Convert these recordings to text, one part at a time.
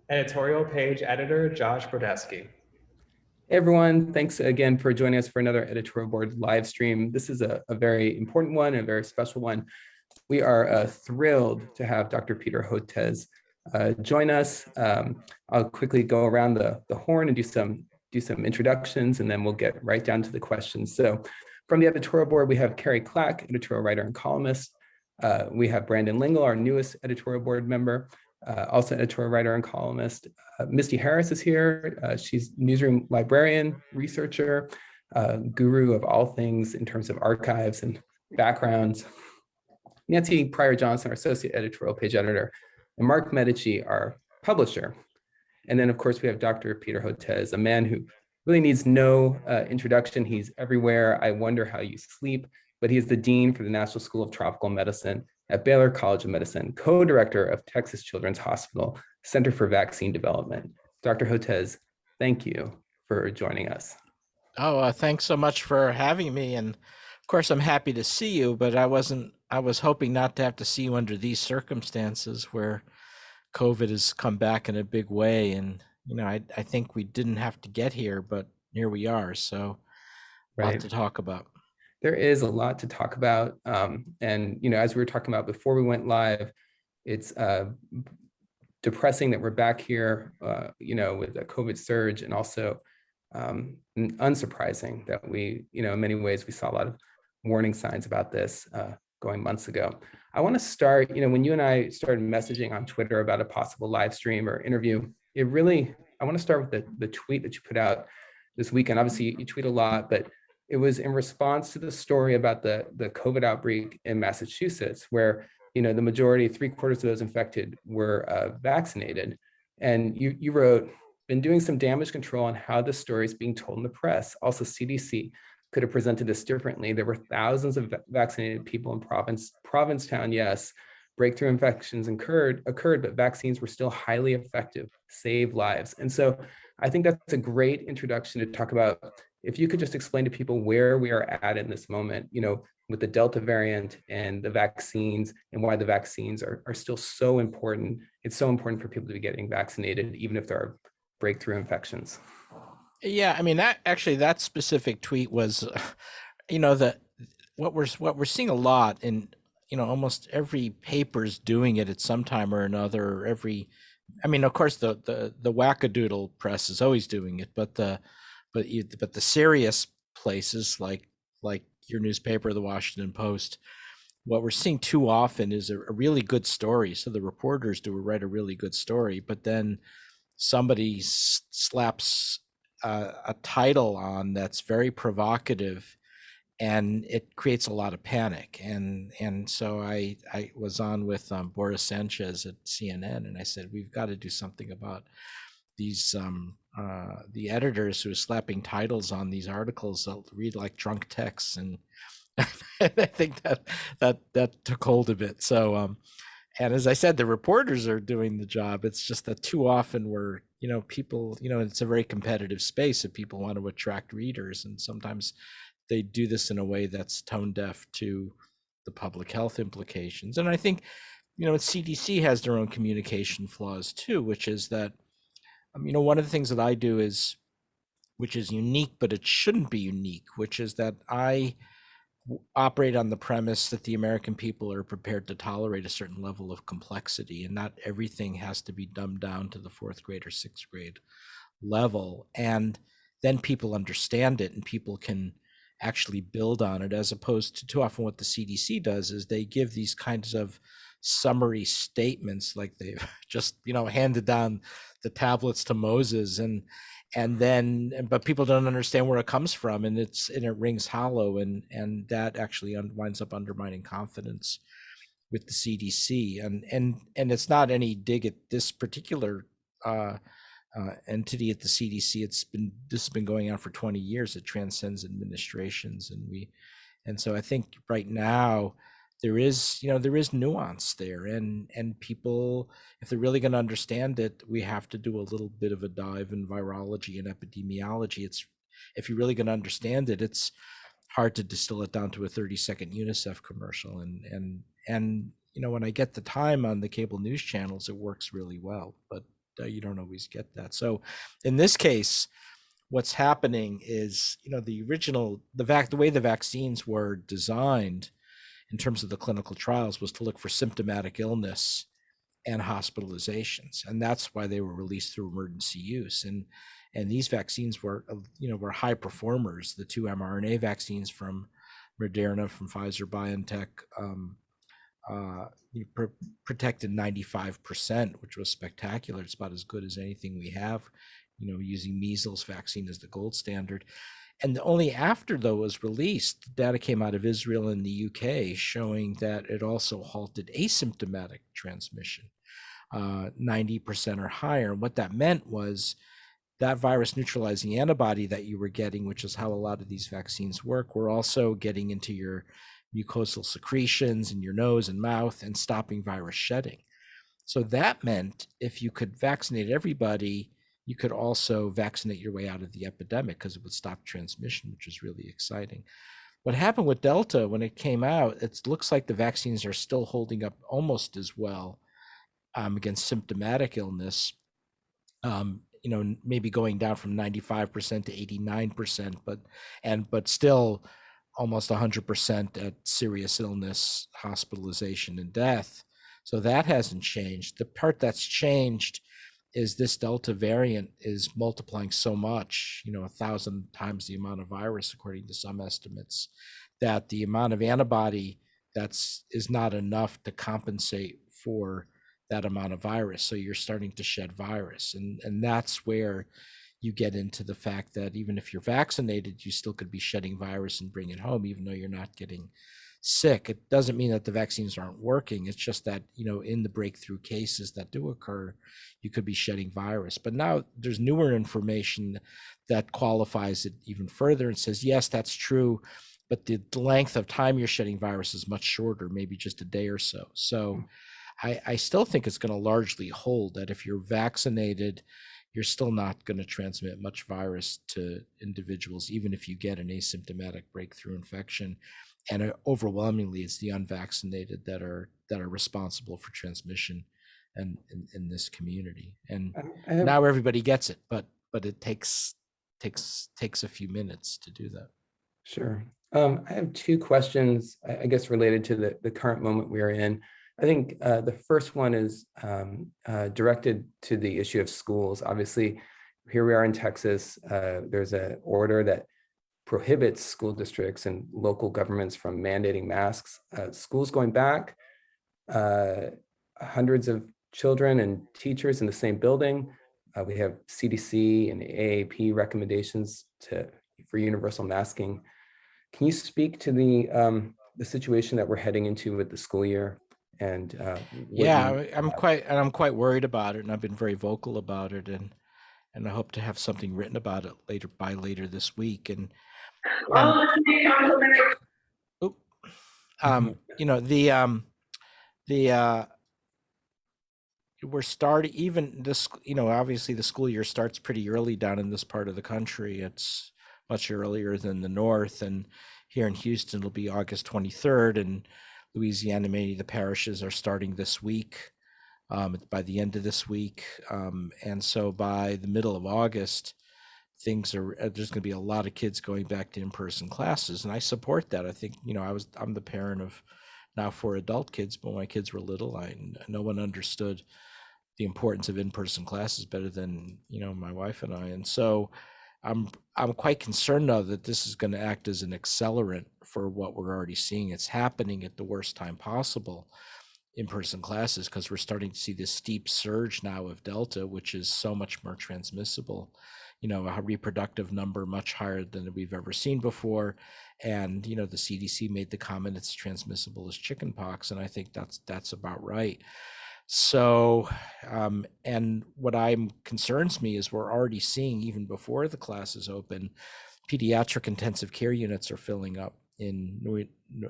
Editorial page editor Josh Brodesky. Hey everyone, thanks again for joining us for another editorial board live stream. This is a very important one and a very special one. We are thrilled to have Dr. Peter Hotez join us. I'll quickly go around the horn and do some introductions, and then we'll get right down to the questions. So from the editorial board, we have Carrie Clack, editorial writer and columnist. We have Brandon Lingle, our newest editorial board member, also editorial writer and columnist. Misty Harris is here. She's newsroom librarian, researcher, guru of all things in terms of archives and backgrounds. Nancy Pryor Johnson, our associate editorial page editor, and Mark Medici, our publisher. And then, of course, we have Dr. Peter Hotez, a man who really needs no introduction. He's everywhere. I wonder how you sleep, but he's the dean for the National School of Tropical Medicine at Baylor College of Medicine, co-director of Texas Children's Hospital Center for Vaccine Development. Dr. Hotez, thank you for joining us. Oh, thanks so much for having me. And of course, I'm happy to see you, but I was hoping not to have to see you under these circumstances where COVID has come back in a big way. And, I think we didn't have to get here, but here we are. So a lot to talk about. There is a lot to talk about. And, as we were talking about before we went live, it's depressing that we're back here, with a COVID surge, and also unsurprising that we, in many ways, we saw a lot of warning signs about this going months ago. I want to start, when you and I started messaging on Twitter about a possible live stream or interview, I want to start with the tweet that you put out this weekend. Obviously, you tweet a lot, but it was in response to the story about the COVID outbreak in Massachusetts, where the majority, 3/4 of those infected were vaccinated. And you wrote, been doing some damage control on how the story is being told in the press. Also, CDC could have presented this differently. There were thousands of vaccinated people in Provincetown, yes. Breakthrough infections occurred, but vaccines were still highly effective, save lives. And so I think that's a great introduction to talk about. If you could just explain to people where we are at in this moment, with the Delta variant and the vaccines, and why the vaccines are still so important. It's so important for people to be getting vaccinated, even if there are breakthrough infections. Yeah, I mean, that specific tweet was, what we're seeing a lot in, almost every paper's doing it at some time or another. Of course, the wackadoodle press is always doing it, but the serious places like your newspaper, the Washington Post, what we're seeing too often is a really good story. So the reporters write a really good story, but then somebody slaps a title on that's very provocative, and it creates a lot of panic. And so I was on with Boris Sanchez at CNN, and I said, we've got to do something about these the editors who are slapping titles on these articles that read like drunk texts, and I think that took hold of it. So and as I said, the reporters are doing the job. It's just that too often we're, people, it's a very competitive space, and people want to attract readers, and sometimes they do this in a way that's tone deaf to the public health implications. And I think, CDC has their own communication flaws too, which is that, one of the things that I do which is unique, but it shouldn't be unique, which is that I operate on the premise that the American people are prepared to tolerate a certain level of complexity, and not everything has to be dumbed down to the 4th grade or 6th grade level. And then people understand it, and people can actually build on it, as opposed to too often what the CDC does is they give these kinds of summary statements, like they've just, handed down the tablets to Moses, but people don't understand where it comes from, and it rings hollow, and that actually winds up undermining confidence with the CDC. And it's not any dig at this particular entity at the CDC. This has been going on for 20 years. It transcends administrations, and so I think right now there is nuance there, and people, if they're really going to understand it, we have to do a little bit of a dive in virology and epidemiology. If you're really going to understand it, it's hard to distill it down to a 30-second UNICEF commercial. And when I get the time on the cable news channels, it works really well. But you don't always get that. So in this case, what's happening is, the way the vaccines were designed in terms of the clinical trials was to look for symptomatic illness and hospitalizations, and that's why they were released through emergency use. And these vaccines were high performers. The two mRNA vaccines from Moderna, from Pfizer BioNTech, protected 95%, which was spectacular. It's about as good as anything we have, using measles vaccine as the gold standard. And only after, though, was released, data came out of Israel and the UK showing that it also halted asymptomatic transmission, 90% or higher. And what that meant was that virus neutralizing antibody that you were getting, which is how a lot of these vaccines work, were also getting into your mucosal secretions in your nose and mouth and stopping virus shedding. So that meant if you could vaccinate everybody, you could also vaccinate your way out of the epidemic, because it would stop transmission, which is really exciting. What happened with Delta when it came out, it looks like the vaccines are still holding up almost as well against symptomatic illness, maybe going down from 95% to 89%, but still almost 100% at serious illness, hospitalization, and death. So that hasn't changed. The part that's changed is this Delta variant is multiplying so much, 1,000 times the amount of virus, according to some estimates, that the amount of antibody is not enough to compensate for that amount of virus. So you're starting to shed virus. And that's where you get into the fact that even if you're vaccinated, you still could be shedding virus and bring it home, even though you're not getting sick. It doesn't mean that the vaccines aren't working. It's just that, in the breakthrough cases that do occur, you could be shedding virus. But now there's newer information that qualifies it even further and says, yes, that's true, but the length of time you're shedding virus is much shorter, maybe just a day or so. So I still think it's going to largely hold that if you're vaccinated, you're still not going to transmit much virus to individuals, even if you get an asymptomatic breakthrough infection. And overwhelmingly, it's the unvaccinated that are responsible for transmission and in this community. And now everybody gets it, but it takes a few minutes to do that. Sure. I have two questions, I guess, related to the current moment we are in. I think the first one is directed to the issue of schools. Obviously, here we are in Texas. There's an order that prohibits school districts and local governments from mandating masks. Schools going back, hundreds of children and teachers in the same building. We have CDC and AAP recommendations for universal masking. Can you speak to the situation that we're heading into with the school year? And I'm quite worried about it, and I've been very vocal about it, and I hope to have something written about it later this week. And we're starting, even this, obviously the school year starts pretty early down in this part of the country. It's much earlier than the north, and here in Houston it'll be August 23rd, and Louisiana, many of the parishes are starting this week, by the end of this week. And so by the middle of August, there's going to be a lot of kids going back to in-person classes. And I support that. I think, I'm the parent of now 4 adult kids, but when my kids were little, no one understood the importance of in-person classes better than, my wife and I. And so I'm quite concerned now that this is going to act as an accelerant for what we're already seeing. It's happening at the worst time possible, in-person classes, because we're starting to see this steep surge now of Delta, which is so much more transmissible, a reproductive number much higher than we've ever seen before. And, the CDC made the comment it's transmissible as chickenpox, and I think that's about right. So, and what concerns me is we're already seeing, even before the classes open, pediatric intensive care units are filling up in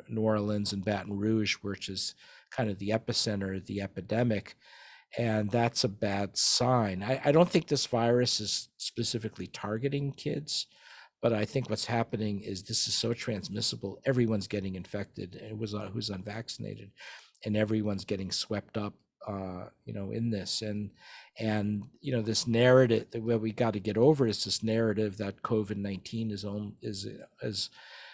New Orleans and Baton Rouge, which is kind of the epicenter of the epidemic. And that's a bad sign. I don't think this virus is specifically targeting kids, but I think what's happening is this is so transmissible. Everyone's getting infected, and who's unvaccinated, and everyone's getting swept up in this. And this narrative that what we got to get over is this narrative that COVID-19 is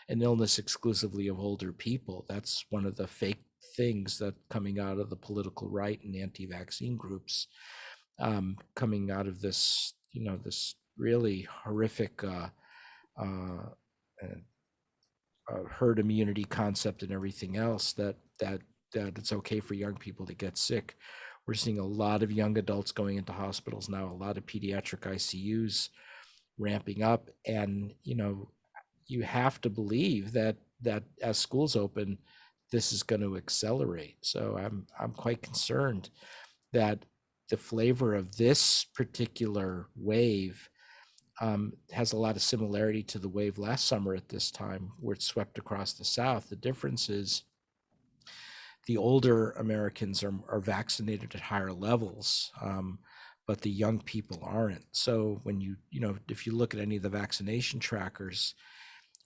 an illness exclusively of older people. That's one of the fake things that coming out of the political right and anti-vaccine groups, coming out of this, this really horrific uh, herd immunity concept and everything else, that it's okay for young people to get sick. We're seeing a lot of young adults going into hospitals now, a lot of pediatric ICUs ramping up, and you have to believe that as schools open, this is going to accelerate. So I'm quite concerned that the flavor of this particular wave has a lot of similarity to the wave last summer at this time, where it swept across the South. The difference is the older Americans are vaccinated at higher levels, but the young people aren't. So when if you look at any of the vaccination trackers,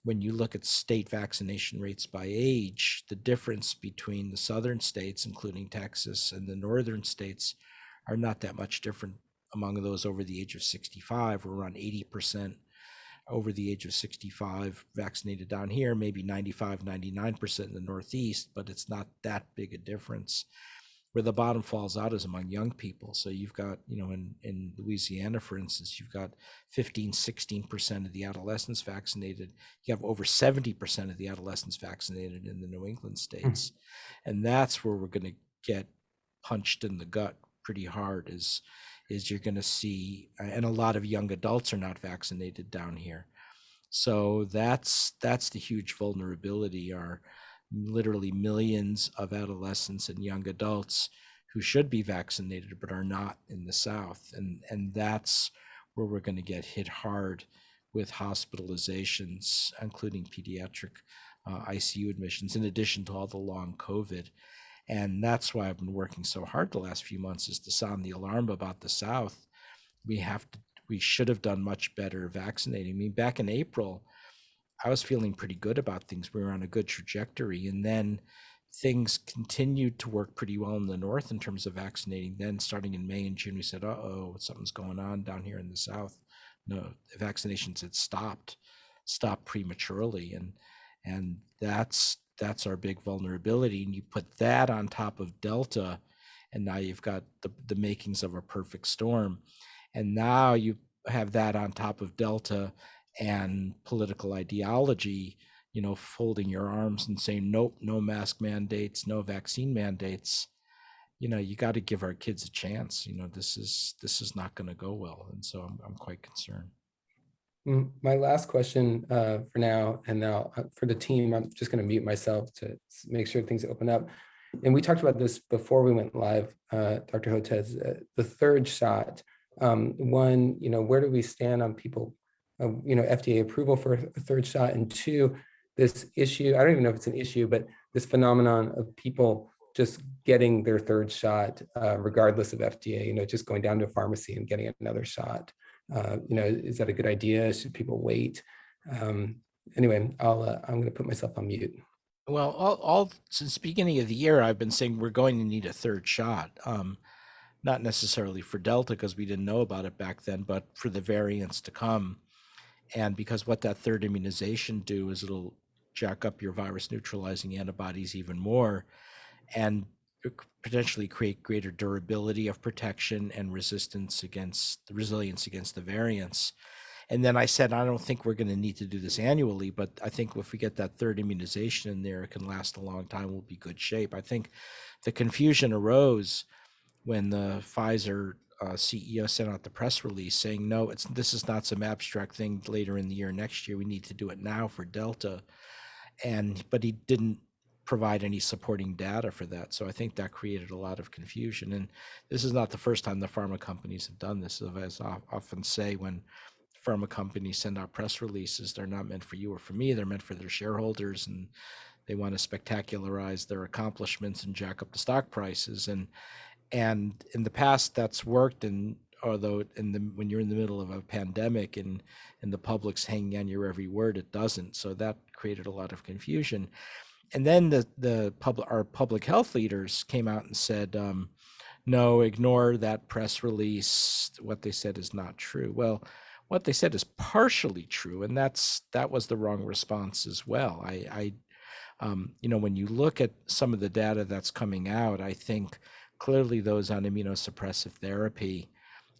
when you look at state vaccination rates by age, the difference between the southern states, including Texas, and the northern states are not that much different among those over the age of 65. We're around 80% over the age of 65 vaccinated down here, maybe 95, 99% in the Northeast, but it's not that big a difference. Where the bottom falls out is among young people. So you've got, in Louisiana, for instance, you've got 15, 16% of the adolescents vaccinated. You have over 70% of the adolescents vaccinated in the New England states. And that's where we're going to get punched in the gut pretty hard, is you're going to see, and a lot of young adults are not vaccinated down here. So that's the huge vulnerability, are literally millions of adolescents and young adults who should be vaccinated but are not in the South. And that's where we're going to get hit hard with hospitalizations, including pediatric ICU admissions, in addition to all the long COVID. And that's why I've been working so hard the last few months, is to sound the alarm about the South. We should have done much better vaccinating. I mean, back in April, I was feeling pretty good about things. We were on a good trajectory. And then things continued to work pretty well in the North in terms of vaccinating. Then starting in May and June, we said, uh-oh, something's going on down here in the South. No, the vaccinations had stopped prematurely. And that's our big vulnerability. And you put that on top of Delta, and now you've got the makings of a perfect storm. And now you have that on top of Delta and political ideology, folding your arms and saying, nope, no mask mandates, no vaccine mandates. You got to give our kids a chance. This is not going to go well. And so I'm quite concerned. My last question for now, and now for the team, I'm just going to mute myself to make sure things open up. And we talked about this before we went live, Dr. Hotez, the third shot. One, where do we stand on people, FDA approval for a third shot? And two, this issue, I don't even know if it's an issue, but this phenomenon of people just getting their third shot, regardless of FDA, just going down to a pharmacy and getting another shot. Is that a good idea? Should people wait? Anyway, I'm going to put myself on mute. Well, all since the beginning of the year, I've been saying we're going to need a third shot. Not necessarily for Delta, because we didn't know about it back then, but for the variants to come. And because what that third immunization do is it'll jack up your virus neutralizing antibodies even more, and potentially create greater durability of protection and resilience against the variants. And then I said, I don't think we're going to need to do this annually, but I think if we get that third immunization in there, it can last a long time. We'll be good shape. I think the confusion arose when the Pfizer CEO sent out the press release saying, no, this is not some abstract thing later in the year, next year. We need to do it now for Delta. But he didn't provide any supporting data for that. So I think that created a lot of confusion. And this is not the first time the pharma companies have done this. As I often say, when pharma companies send out press releases, they're not meant for you or for me. They're meant for their shareholders, and they want to spectacularize their accomplishments and jack up the stock prices. And in the past, that's worked. And although when you're in the middle of a pandemic and the public's hanging on your every word, it doesn't. So that created a lot of confusion. And then our public health leaders came out and said, no, ignore that press release. What they said is not true. Well, what they said is partially true, and that was the wrong response as well. When you look at some of the data that's coming out, I think clearly those on immunosuppressive therapy,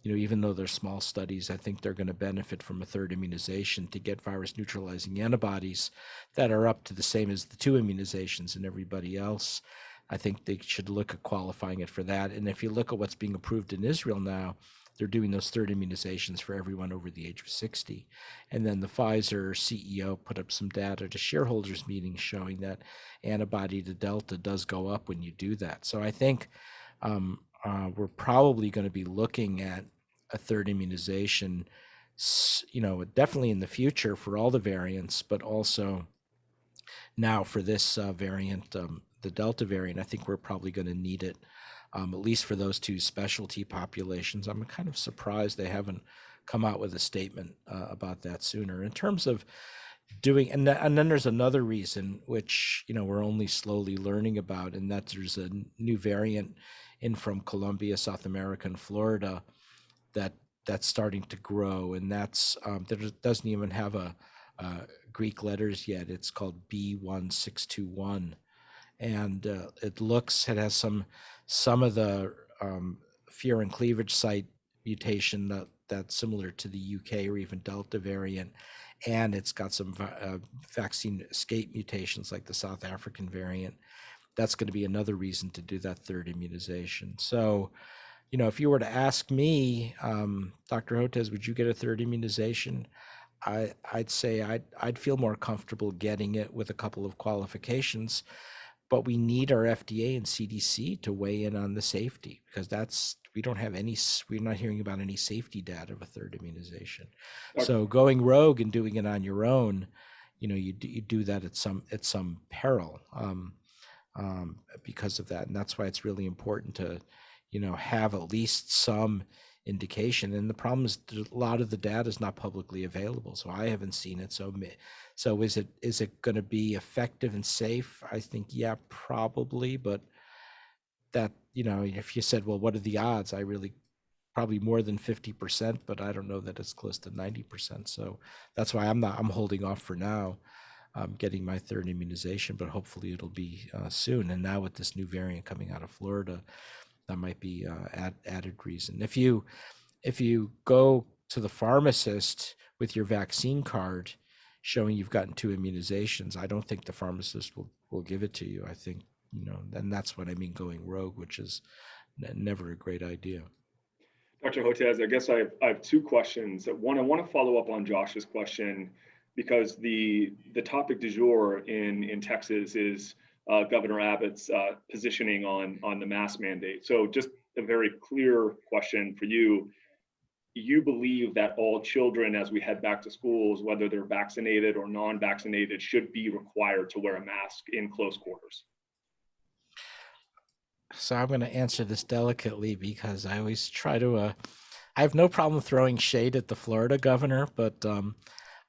even though they're small studies, I think they're going to benefit from a third immunization to get virus neutralizing antibodies that are up to the same as the two immunizations and everybody else. I think they should look at qualifying it for that. And if you look at what's being approved in Israel now, they're doing those third immunizations for everyone over the age of 60. And then the Pfizer CEO put up some data to shareholders meetings showing that antibody to Delta does go up when you do that. So I think we're probably going to be looking at a third immunization, definitely in the future for all the variants, but also now for this variant, the Delta variant. I think we're probably going to need it, at least for those two specialty populations. I'm kind of surprised they haven't come out with a statement about that sooner. In terms of doing, and then there's another reason, which we're only slowly learning about, and that there's a new variant in from Colombia, South America, and Florida that's starting to grow, and that doesn't even have a Greek letters yet. It's called B1621, and it has some of the furin cleavage site mutation that's similar to the UK or even Delta variant, and it's got some vaccine escape mutations like the South African variant. That's going to be another reason to do that third immunization. So, if you were to ask me, Dr. Hotez, would you get a third immunization? I'd say I'd feel more comfortable getting it with a couple of qualifications, but we need our FDA and CDC to weigh in on the safety, because we're not hearing about any safety data of a third immunization. So going rogue and doing it on your own, you do that at some peril because of that, and that's why it's really important to have at least some indication. And the problem is a lot of the data is not publicly available, so I haven't seen it. So is it going to be effective and safe? I think, yeah, probably. But that, if you said, well, what are the odds? Probably more than 50%, but I don't know that it's close to 90%. So that's why I'm holding off for now, getting my third immunization, but hopefully it'll be soon. And now with this new variant coming out of Florida, that might be added reason. If you go to the pharmacist with your vaccine card showing you've gotten 2 immunizations, I don't think the pharmacist will give it to you. I think, and that's what I mean going rogue, which is never a great idea. Dr. Hotez, I guess I have 2 questions. One, I want to follow up on Josh's question, because the topic du jour in Texas is Governor Abbott's positioning on the mask mandate. So just a very clear question for you. You believe that all children, as we head back to schools, whether they're vaccinated or non-vaccinated, should be required to wear a mask in close quarters? So I'm going to answer this delicately, because I always try to, I have no problem throwing shade at the Florida governor, but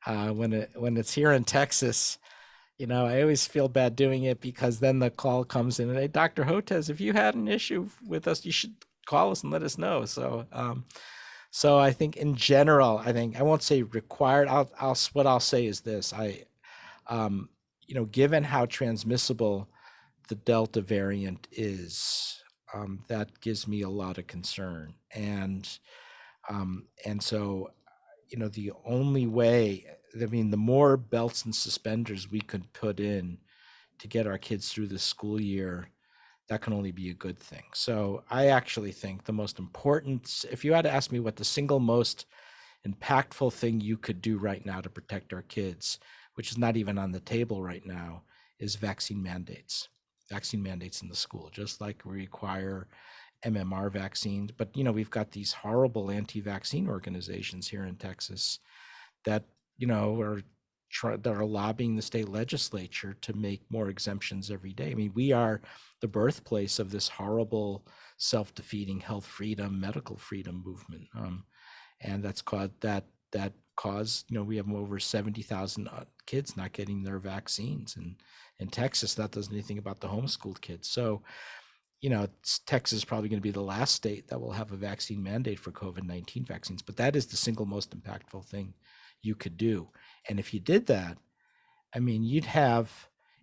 when it's here in Texas, I always feel bad doing it, because then the call comes in and, hey, Dr. Hotez, if you had an issue with us, you should call us and let us know. So I think in general, I won't say required. What I'll say is this: given how transmissible the Delta variant is, that gives me a lot of concern, and so the only way, the more belts and suspenders we could put in to get our kids through the school year, that can only be a good thing. So I actually think the most important, if you had to ask me what the single most impactful thing you could do right now to protect our kids, which is not even on the table right now, is vaccine mandates in the school, just like we require MMR vaccines. But we've got these horrible anti-vaccine organizations here in Texas that that are lobbying the state legislature to make more exemptions every day. We are the birthplace of this horrible self-defeating health freedom, medical freedom movement, and that's caused we have over 70,000 kids not getting their vaccines, and in Texas that doesn't anything about the homeschooled kids. So Texas is probably going to be the last state that will have a vaccine mandate for COVID-19 vaccines, but that is the single most impactful thing you could do. And if you did that, I mean,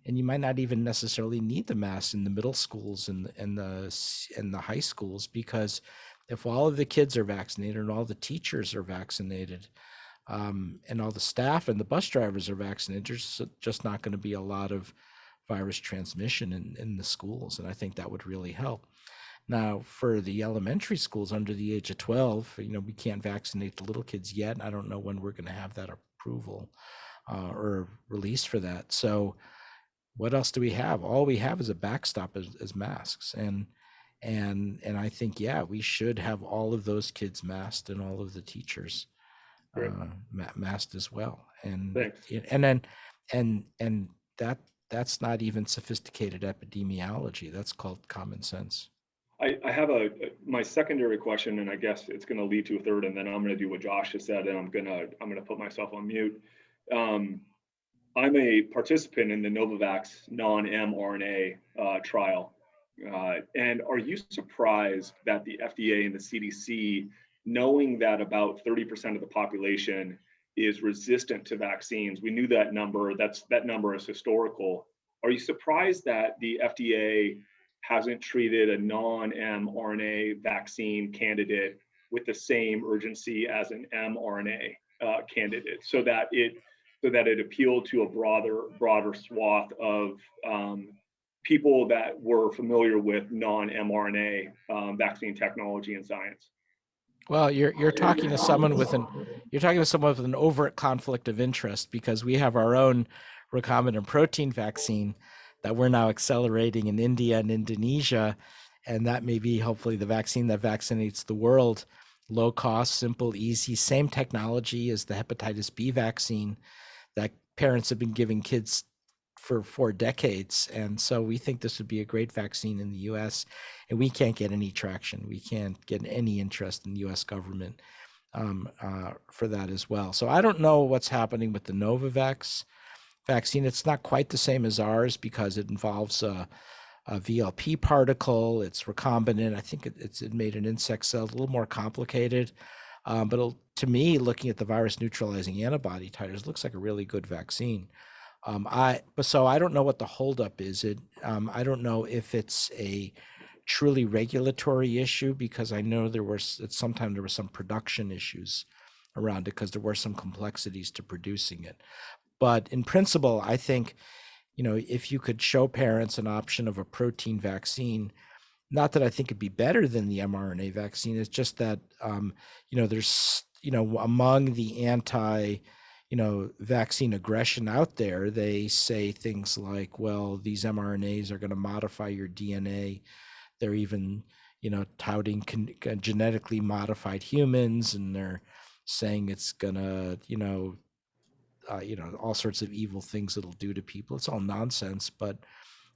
and you might not even necessarily need the masks in the middle schools and the high schools, because if all of the kids are vaccinated and all the teachers are vaccinated, and all the staff and the bus drivers are vaccinated, there's just not going to be a lot of virus transmission in the schools. And I think that would really help. Now, for the elementary schools under the age of 12, we can't vaccinate the little kids yet. I don't know when we're going to have that approval or release for that. So what else do we have? All we have is a backstop as masks. And I think, yeah, we should have all of those kids masked and all of the teachers masked as well. And Thanks. and that's not even sophisticated epidemiology. That's called common sense. I have my secondary question, and I guess it's going to lead to a third, and then I'm going to do what Josh has said, and I'm going to put myself on mute. I'm a participant in the Novavax non-mRNA trial. And are you surprised that the FDA and the CDC, knowing that about 30% of the population is resistant to vaccines, we knew that number, that number is historical. Are you surprised that the FDA hasn't treated a non-mRNA vaccine candidate with the same urgency as an mRNA candidate, so that it appealed to a broader swath of people that were familiar with non-mRNA vaccine technology and science? Well, you're talking to someone with an overt conflict of interest, because we have our own recombinant protein vaccine that we're now accelerating in India and Indonesia, and that may be hopefully the vaccine that vaccinates the world. Low cost, simple, easy, same technology as the hepatitis B vaccine that parents have been giving kids for 4 decades. And so we think this would be a great vaccine in the US, and we can't get any traction. We can't get any interest in the US government for that as well. So I don't know what's happening with the Novavax vaccine. It's not quite the same as ours because it involves a VLP particle. It's recombinant. I think it made an insect cell, a little more complicated. But to me, looking at the virus neutralizing antibody titers, looks like a really good vaccine. So I don't know what the holdup is. I don't know if it's a truly regulatory issue, because I know sometimes there were some production issues around it because there were some complexities to producing it. But in principle, I think, if you could show parents an option of a protein vaccine, not that I think it'd be better than the mRNA vaccine, it's just that, there's, among the vaccine aggression out there, they say things like, well, these mRNAs are going to modify your DNA. They're even, touting genetically modified humans, and they're saying it's going to, all sorts of evil things it'll do to people. It's all nonsense, but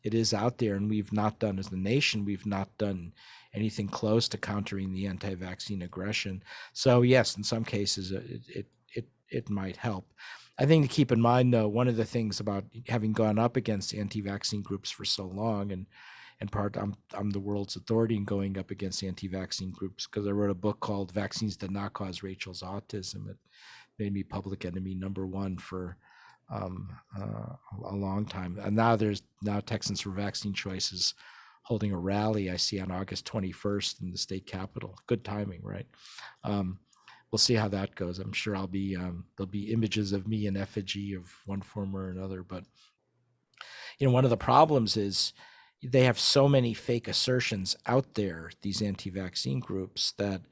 it is out there, and we've not done, as a nation, we've not done anything close to countering the anti-vaccine aggression. So yes, in some cases, it might help. I think to keep in mind, though, one of the things about having gone up against anti-vaccine groups for so long, and in part, I'm the world's authority in going up against anti-vaccine groups, because I wrote a book called "Vaccines Did Not Cause Rachel's Autism." It made me public enemy #1 for a long time. And now Texans for Vaccine Choices holding a rally, I see, on August 21st in the state capitol. Good timing, right? We'll see how that goes. I'm sure there'll be images of me in effigy of one form or another. But one of the problems is they have so many fake assertions out there, these anti-vaccine groups, that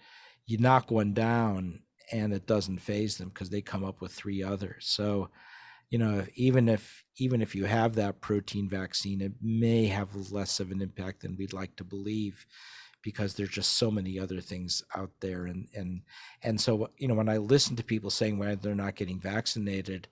you knock one down and it doesn't faze them because they come up with 3 others. So, even if you have that protein vaccine, it may have less of an impact than we'd like to believe, because there's just so many other things out there. And so, when I listen to people saying why they're not getting vaccinated,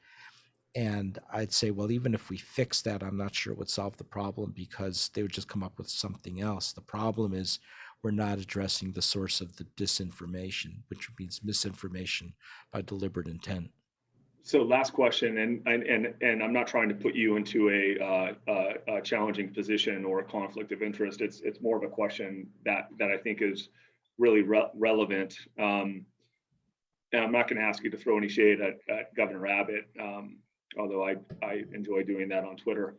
and I'd say, well, even if we fix that, I'm not sure it would solve the problem, because they would just come up with something else. The problem is we're not addressing the source of the disinformation, which means misinformation by deliberate intent. So last question, and I'm not trying to put you into a challenging position or a conflict of interest. It's more of a question that I think is really relevant. And I'm not going to ask you to throw any shade at Governor Abbott, although I enjoy doing that on Twitter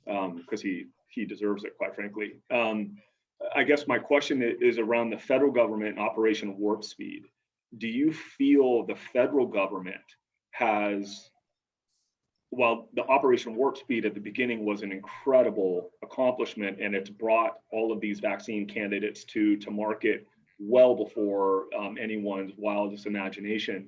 because he deserves it, quite frankly. I guess my question is around the federal government Operation Warp Speed. Do you feel the federal government has, while the Operation Warp Speed at the beginning was an incredible accomplishment and it's brought all of these vaccine candidates to market well before anyone's wildest imagination,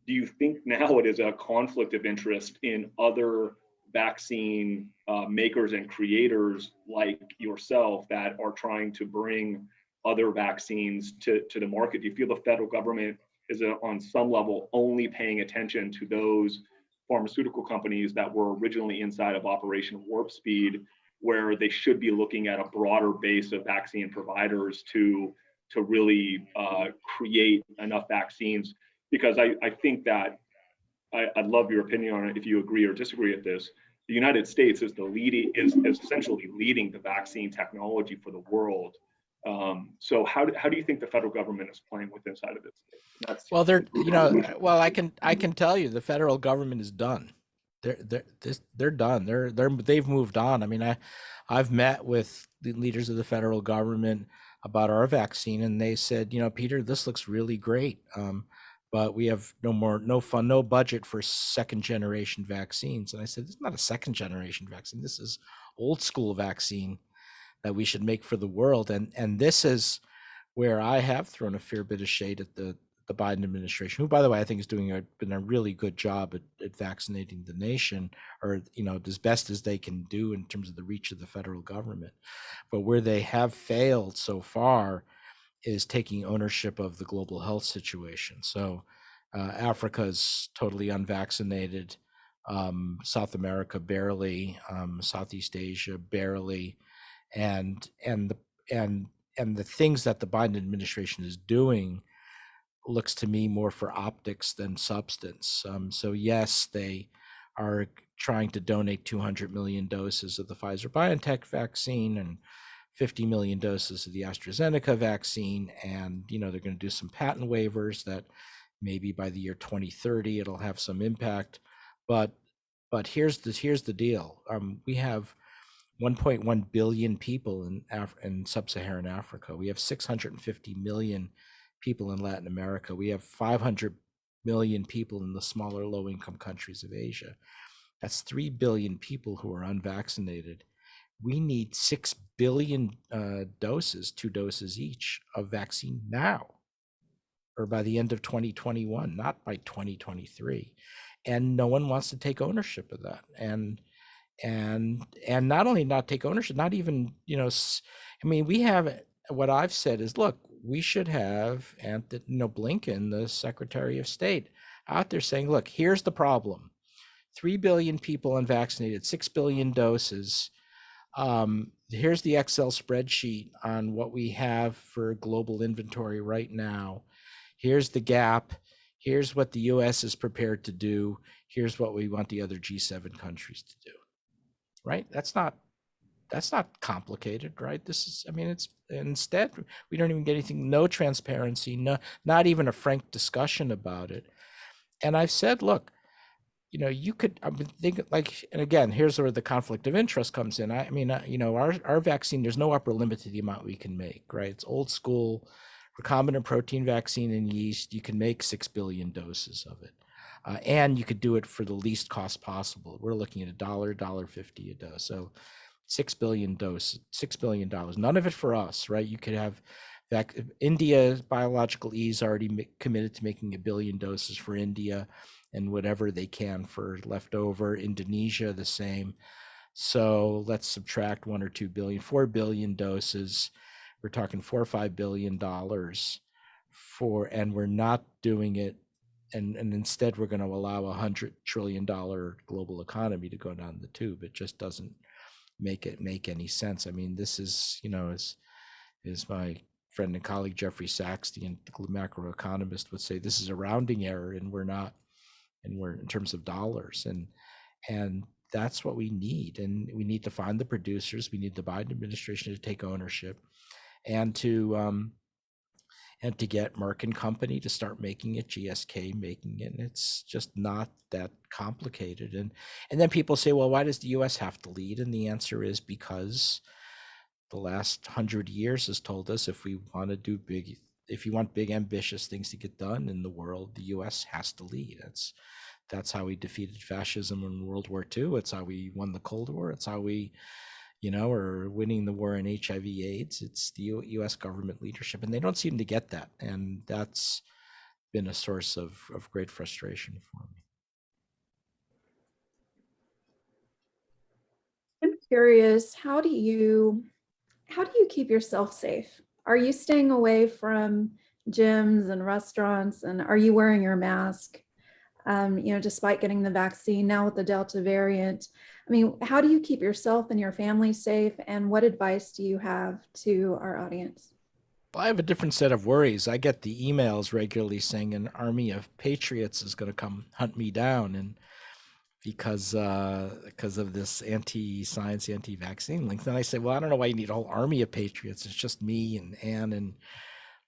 do you think now it is a conflict of interest in other vaccine makers and creators like yourself that are trying to bring other vaccines to the market? Do you feel the federal government is on some level only paying attention to those pharmaceutical companies that were originally inside of Operation Warp Speed, where they should be looking at a broader base of vaccine providers to really create enough vaccines? Because I think that I'd love your opinion on it if you agree or disagree with this. The United States is is essentially leading the vaccine technology for the world. So how do you think the federal government is playing with inside of this? Well, I can tell you the federal government is done. They're done. They've moved on. I mean, I've met with the leaders of the federal government about our vaccine, and they said, Peter, this looks really great, but we have no budget for second generation vaccines. And I said, it's not a second generation vaccine. This is old school vaccine that we should make for the world. And this is where I have thrown a fair bit of shade at the Biden administration, who, by the way, I think is been a really good job at vaccinating the nation, or as best as they can do in terms of the reach of the federal government. But where they have failed so far is taking ownership of the global health situation. So Africa is totally unvaccinated, South America barely, Southeast Asia barely, and the things that the Biden administration is doing looks to me more for optics than substance. So yes, they are trying to donate 200 million doses of the Pfizer-BioNTech vaccine and 50 million doses of the AstraZeneca vaccine, and they're going to do some patent waivers that maybe by the year 2030 it'll have some impact. But here's the deal: we have 1.1 billion people in sub-Saharan Africa. We have 650 million people in Latin America. We have 500 million people in the smaller low-income countries of Asia. That's 3 billion people who are unvaccinated. We need 6 billion doses, 2 doses each, of vaccine now, or by the end of 2021, not by 2023. And no one wants to take ownership of that. And not only not take ownership, not even, we have, what I've said is, look, we should have Blinken, the Secretary of State, out there saying, look, here's the problem. 3 billion people unvaccinated, 6 billion doses. Here's the Excel spreadsheet on what we have for global inventory right now. Here's the gap. Here's what the US is prepared to do. Here's what we want the other G7 countries to do. Right? That's not complicated, right? It's instead, we don't even get anything, no transparency, not even a frank discussion about it. And I've said, look, you could think, like, and again, here's where the conflict of interest comes in. Our vaccine, there's no upper limit to the amount we can make, right? It's old school recombinant protein vaccine in yeast. You can make 6 billion doses of it. And you could do it for the least cost possible. We're looking at $1.50 a dose. So $6 billion. None of it for us, right? You could have India, Biological E is already committed to making 1 billion doses for India, and whatever they can for leftover. Indonesia, the same. So let's subtract 1 or 2 billion, 4 billion doses. We're talking $4 or $5 billion and we're not doing it. And instead, we're going to allow $100 trillion global economy to go down the tube. It just doesn't make any sense. This is, as my friend and colleague Jeffrey Sachs, the macroeconomist, would say, this is a rounding error, and we're not and we're in terms of dollars, and that's what we need. And we need to find the producers. We need the Biden administration to take ownership, and to get Merck and Company to start making it, GSK making it. And it's just not that complicated. And then people say, well, why does the US have to lead? And the answer is because the last 100 years has told us if we want to do if you want big, ambitious things to get done in the world, the US has to lead. That's how we defeated fascism in World War II. It's how we won the Cold War. It's how we, are winning the war in HIV/AIDS. It's the US government leadership, and they don't seem to get that. And that's been a source of great frustration for me. I'm curious, how do you keep yourself safe? Are you staying away from gyms and restaurants, and are you wearing your mask? Despite getting the vaccine now with the Delta variant, I mean, how do you keep yourself and your family safe? And what advice do you have to our audience? Well, I have a different set of worries. I get the emails regularly saying an army of patriots is going to come hunt me down, and because of this anti-science, anti-vaccine link. Then I say, well, I don't know why you need a whole army of patriots. It's just me and Anne and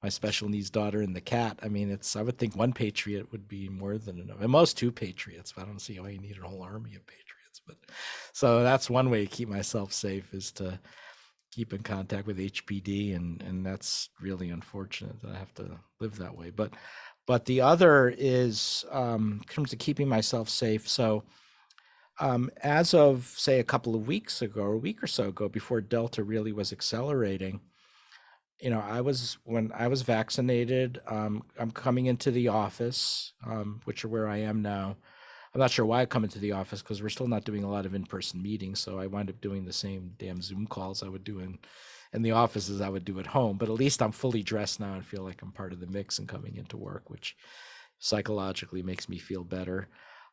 my special needs daughter and the cat. I mean, I would think one patriot would be more than enough. At most, two patriots, but I don't see why you need a whole army of patriots. But so that's one way to keep myself safe, is to keep in contact with HPD, and that's really unfortunate that I have to live that way. But the other is in terms of keeping myself safe. So as of, say, a couple of weeks ago, or a week or so ago, before Delta really was accelerating, when I was vaccinated, I'm coming into the office, which are where I am now. I'm not sure why I come into the office, because we're still not doing a lot of in-person meetings. So I wind up doing the same damn Zoom calls I would do in the office as I would do at home. But at least I'm fully dressed now and feel like I'm part of the mix and coming into work, which psychologically makes me feel better.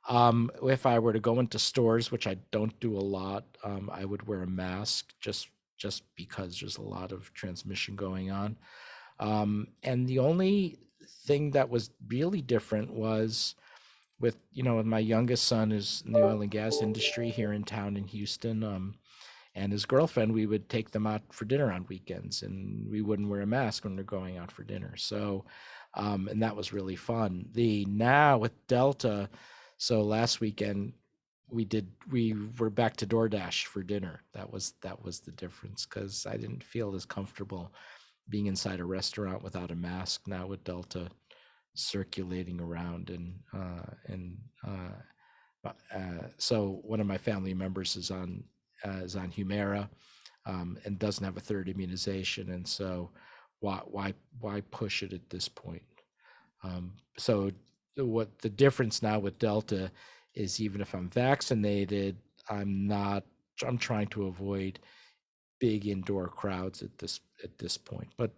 If I were to go into stores, which I don't do a lot, I would wear a mask just because there's a lot of transmission going on. And the only thing that was really different was with my youngest son is in the oil and gas industry here in town in Houston, and his girlfriend, we would take them out for dinner on weekends, and we wouldn't wear a mask when they're going out for dinner. So, and that was really fun. Now with Delta, so last weekend we were back to DoorDash for dinner. That was the difference, because I didn't feel as comfortable being inside a restaurant without a mask now with Delta circulating around. So one of my family members is on Humira, and doesn't have a third immunization, and so why push it at this point? So what the difference now with Delta is, even if I'm vaccinated, I'm trying to avoid big indoor crowds at this point. But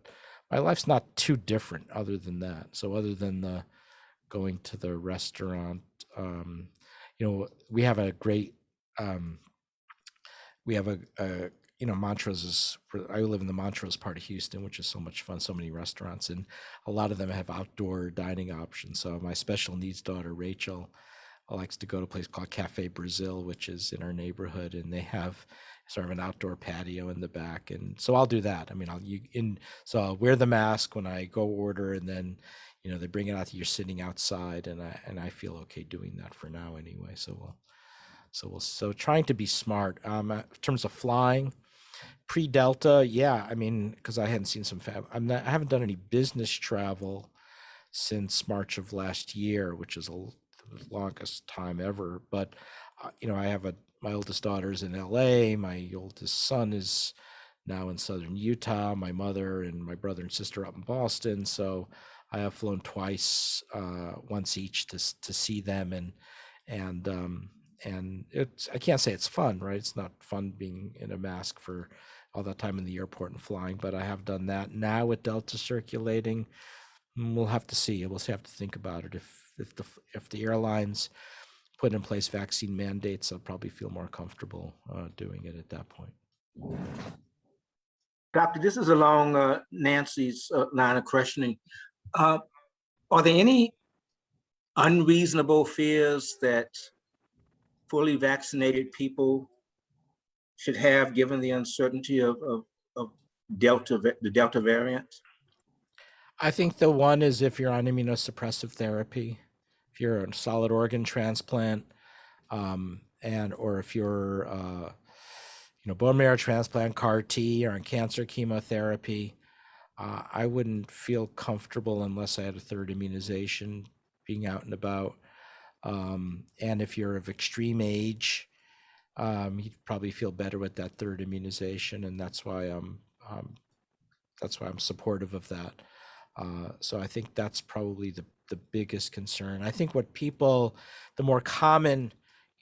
my life's not too different other than that. So other than the going to the restaurant, we have a great Montrose I live in the Montrose part of Houston, which is so much fun, so many restaurants, and a lot of them have outdoor dining options. So my special needs daughter, Rachel, likes to go to a place called Cafe Brazil, which is in our neighborhood, and they have sort of an outdoor patio in the back. And so I'll do that. I mean, so I'll wear the mask when I go order, and then, they bring it out, you're sitting outside, and I feel okay doing that for now anyway. So trying to be smart. In terms of flying, pre-Delta, yeah, I mean, because I hadn't seen I haven't done any business travel since March of last year, which is the longest time ever. But I have my oldest daughter's in LA. My oldest son is now in southern Utah. My mother and my brother and sister up in Boston. So I have flown twice, once each to see them, and I can't say it's fun, right? It's not fun being in a mask for all that time in the airport and flying, but I have done that. Now with Delta circulating, we'll have to see. We'll have to think about it. If the airlines put in place vaccine mandates, I'll probably feel more comfortable doing it at that point. Doctor, this is along Nancy's line of questioning. Are there any unreasonable fears that fully vaccinated people should have, given the uncertainty of the Delta variant? I think the one is if you're on immunosuppressive therapy, if you're on solid organ transplant, and or if you're bone marrow transplant, CAR T, or on cancer chemotherapy, I wouldn't feel comfortable unless I had a third immunization being out and about. And if you're of extreme age, you'd probably feel better with that third immunization, and that's why I'm supportive of that. So I think that's probably the biggest concern. I think the more common,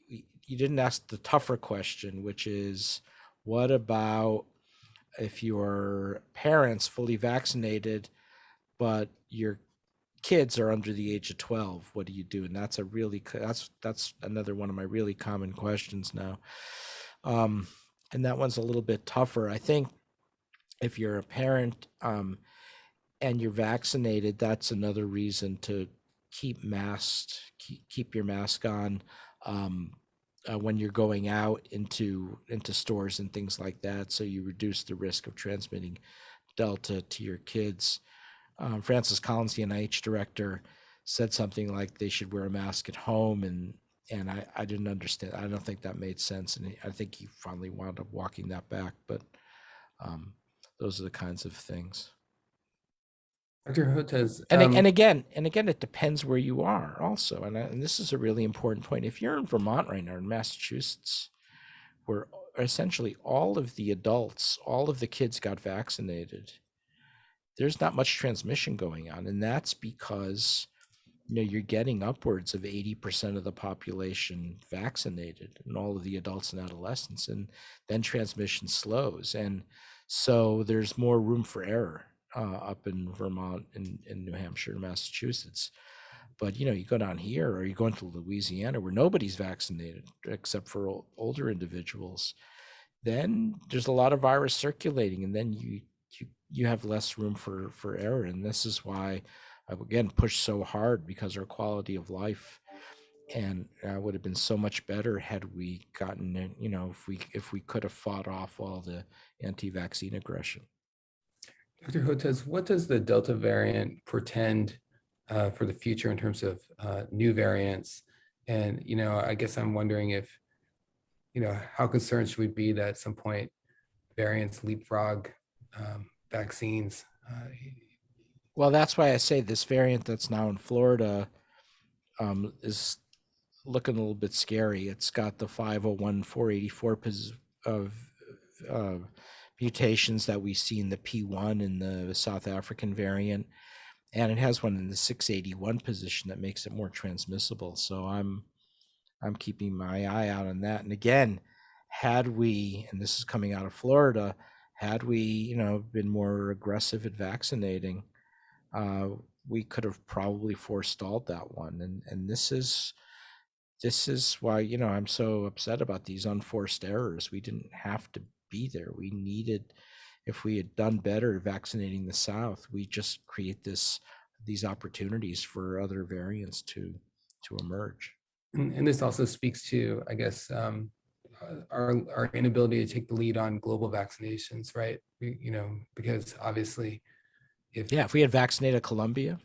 you didn't ask the tougher question, which is, what about if your parents fully vaccinated, but your kids are under the age of 12? What do you do? And that's that's another one of my really common questions now. And that one's a little bit tougher. I think if you're a parent, and you're vaccinated, that's another reason to keep your mask on when you're going out into stores and things like that, so you reduce the risk of transmitting Delta to your kids. Francis Collins, the NIH director, said something like they should wear a mask at home, and I didn't understand. I don't think that made sense, and I think he finally wound up walking that back. But those are the kinds of things. Dr. Hotez, And again, it depends where you are also. And this is a really important point. If you're in Vermont right now, in Massachusetts, where essentially all of the adults, all of the kids got vaccinated, there's not much transmission going on. And that's because, you're getting upwards of 80% of the population vaccinated, and all of the adults and adolescents, and then transmission slows. And so there's more room for error up in Vermont, in New Hampshire, Massachusetts. But you go down here, or you go into Louisiana, where nobody's vaccinated except for older individuals, then there's a lot of virus circulating, and then you have less room for error. And this is why I again push so hard, because our quality of life and would have been so much better had we gotten, if we could have fought off all the anti-vaccine aggression. Dr. Hotez, what does the Delta variant portend for the future in terms of new variants? And, I guess I'm wondering if, how concerned should we be that at some point variants leapfrog vaccines? Well, that's why I say this variant that's now in Florida is looking a little bit scary. It's got the 501,484 of mutations that we see in the P1 in the South African variant, and it has one in the 681 position that makes it more transmissible. So I'm keeping my eye out on that. And again, had we, and this is coming out of Florida, had we been more aggressive at vaccinating, we could have probably forestalled that one. And this is why I'm so upset about these unforced errors. We didn't have to be there. We needed, if we had done better vaccinating the South, we just create these opportunities for other variants to emerge. And this also speaks to, I guess, our inability to take the lead on global vaccinations, right? Because obviously, if we had vaccinated Colombia,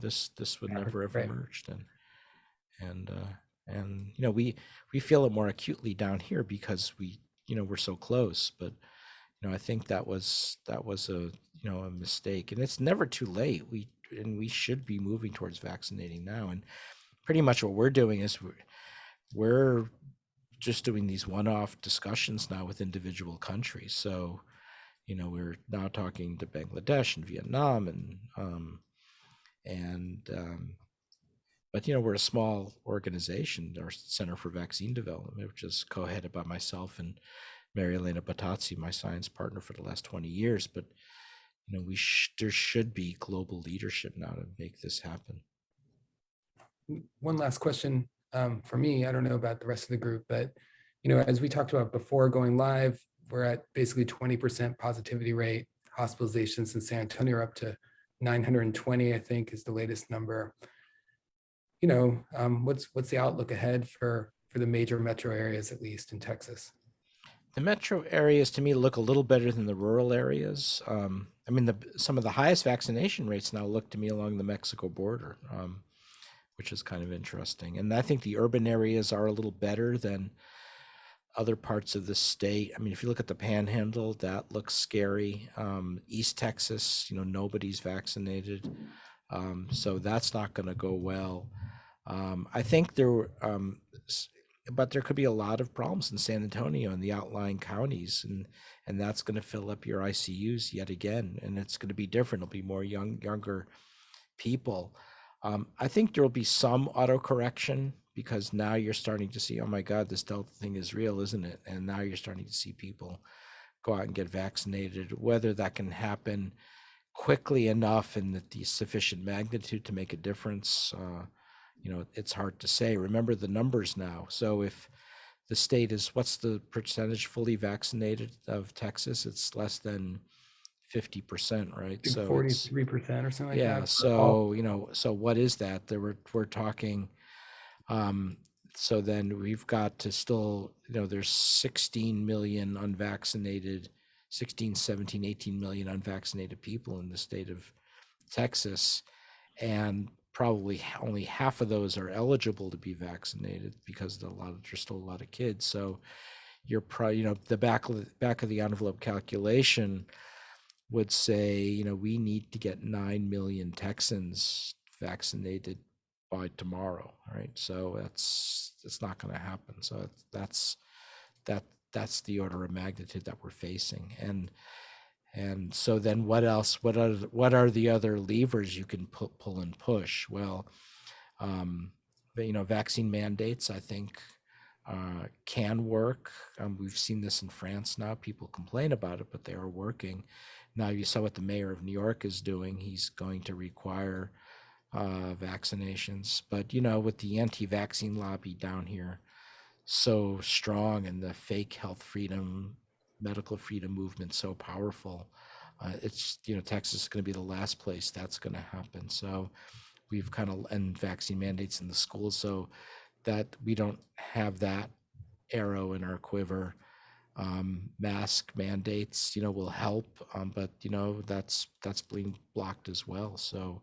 this would never have emerged. And we feel it more acutely down here because we're so close. But I think that was a a mistake, and it's never too late. We should be moving towards vaccinating now. And pretty much what we're doing is we're just doing these one-off discussions now with individual countries. So we're now talking to Bangladesh and Vietnam, but we're a small organization, our Center for Vaccine Development, which is co-headed by myself and Mary Elena Batazzi, my science partner for the last 20 years. But there should be global leadership now to make this happen. One last question for me. I don't know about the rest of the group, but as we talked about before going live, we're at basically 20% positivity rate. Hospitalizations in San Antonio are up to 920, I think, is the latest number. what's the outlook ahead for the major metro areas, at least in Texas? The metro areas to me look a little better than the rural areas. I mean, some of the highest vaccination rates now look to me along the Mexico border, which is kind of interesting. And I think the urban areas are a little better than other parts of the state. I mean, if you look at the Panhandle, that looks scary. East Texas, nobody's vaccinated, so that's not going to go well. I think but there could be a lot of problems in San Antonio and the outlying counties, and that's going to fill up your ICUs yet again, and it's going to be different. It'll be more younger people. I think there will be some autocorrection because now you're starting to see, oh my God, this Delta thing is real, isn't it? And now you're starting to see people go out and get vaccinated. Whether that can happen quickly enough and at the sufficient magnitude to make a difference, it's hard to say. Remember the numbers now. So if the state is, what's the percentage fully vaccinated of Texas? It's less than 50%, right? So 43% or something like yeah. that. So so what is that? We're talking. So then we've got to still, there's 16 million unvaccinated, 16, 17, 18 million unvaccinated people in the state of Texas, and probably only half of those are eligible to be vaccinated because there's still a lot of kids. So you're probably, the back of the envelope calculation would say, we need to get 9 million Texans vaccinated by tomorrow, right? So it's not going to happen. So that's the order of magnitude that we're facing. And so then what else? What are the other levers you can pull and push? Well, vaccine mandates, I think, can work. We've seen this in France now. People complain about it, but they are working. Now you saw what the mayor of New York is doing. He's going to require vaccinations. But, with the anti-vaccine lobby down here so strong and the fake health freedom, medical freedom movement so powerful, it's, Texas is going to be the last place that's going to happen. So we've and vaccine mandates in the schools so that we don't have that arrow in our quiver. Mask mandates, will help, but that's being blocked as well. So,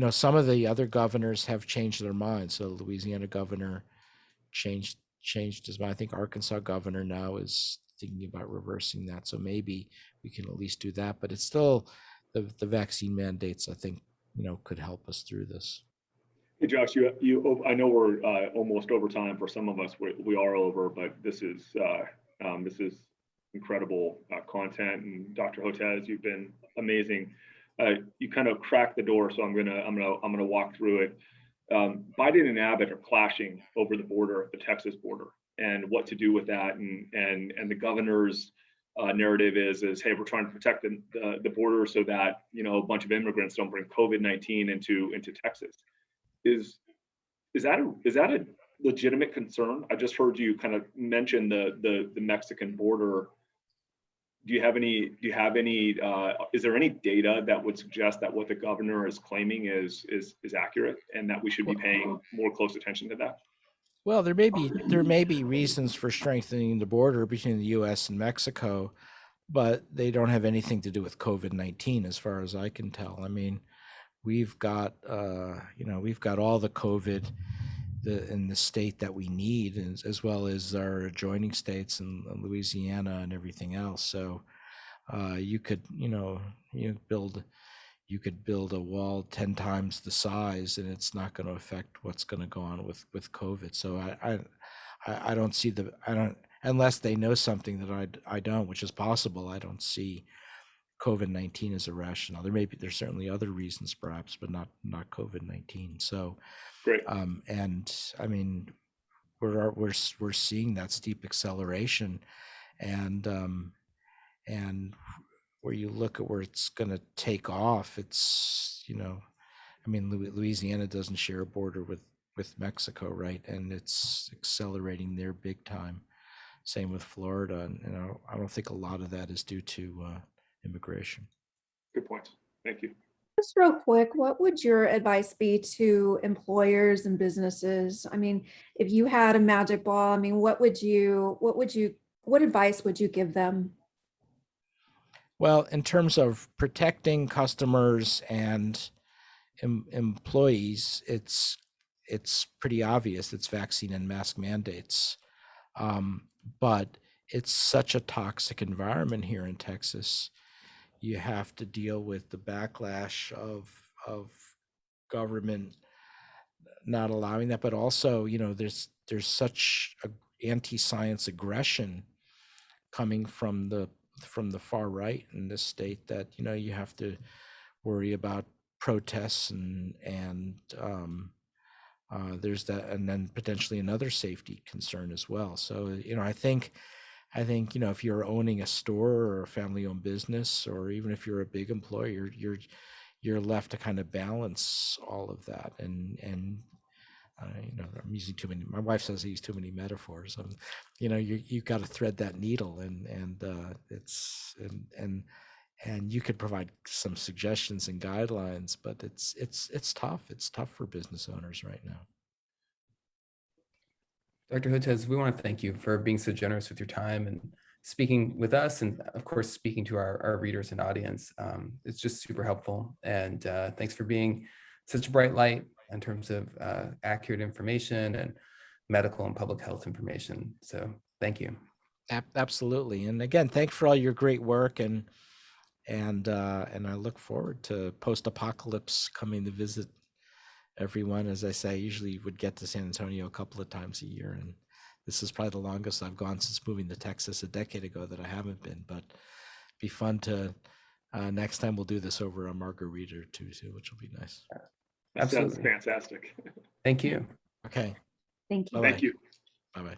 some of the other governors have changed their minds. So Louisiana governor changed his mind. I think Arkansas governor now is thinking about reversing that. So maybe we can at least do that. But it's still the vaccine mandates, I think, could help us through this. Hey, Josh, I know we're almost over time for some of us. We are over, but this is incredible content. And Dr. Hotez, you've been amazing. You kind of cracked the door, so I'm gonna walk through it. Biden and Abbott are clashing over the border, the Texas border, and what to do with that. And the governor's narrative is, hey, we're trying to protect the border so that a bunch of immigrants don't bring COVID-19 into Texas. Is that a legitimate concern? I just heard you kind of mention the Mexican border. Do you have any? Is there any data that would suggest that what the governor is claiming is accurate, and that we should be paying more close attention to that? Well, there may be reasons for strengthening the border between the U.S. and Mexico, but they don't have anything to do with COVID-19, as far as I can tell. I mean, we've got we've got all the COVID in the state that we need, as well as our adjoining states in Louisiana and everything else. So you could build a wall 10 times the size, and it's not going to affect what's going to go on with COVID. So I don't see unless they know something that I don't, which is possible. I don't see COVID-19 as irrational. There's certainly other reasons perhaps, but not COVID-19. So great. And I mean, we're seeing that steep acceleration, and where you look at where it's going to take off, it's I mean, Louisiana doesn't share a border with Mexico, right? And it's accelerating there big time. Same with Florida, and I don't think a lot of that is due to immigration. Good point. Thank you. Just real quick, what would your advice be to employers and businesses? I mean, if you had a magic ball, I mean, what advice would you give them? Well, in terms of protecting customers and employees, it's pretty obvious. It's vaccine and mask mandates, but it's such a toxic environment here in Texas. You have to deal with the backlash of government not allowing that, but also, there's such anti-science aggression coming from the far right in this state that you have to worry about protests and there's that, and then potentially another safety concern as well. So I think if you're owning a store or a family-owned business, or even if you're a big employer, you're left to kind of balance all of that. And I'm using too many. My wife says I use too many metaphors. You've got to thread that needle, and you could provide some suggestions and guidelines, but it's tough. It's tough for business owners right now. Dr. Hotez, we want to thank you for being so generous with your time and speaking with us, and of course, speaking to our readers and audience. It's just super helpful. And thanks for being such a bright light in terms of accurate information and medical and public health information. So thank you. Absolutely. And again, thanks for all your great work. And I look forward to post-apocalypse coming to visit everyone. As I say, I usually would get to San Antonio a couple of times a year, and this is probably the longest I've gone since moving to Texas a decade ago that I haven't been. But be fun to next time we'll do this over a margarita or two too, which will be nice. That sounds Absolutely. fantastic. Thank you. Okay. Thank you. Bye-bye. Thank you. Bye-bye.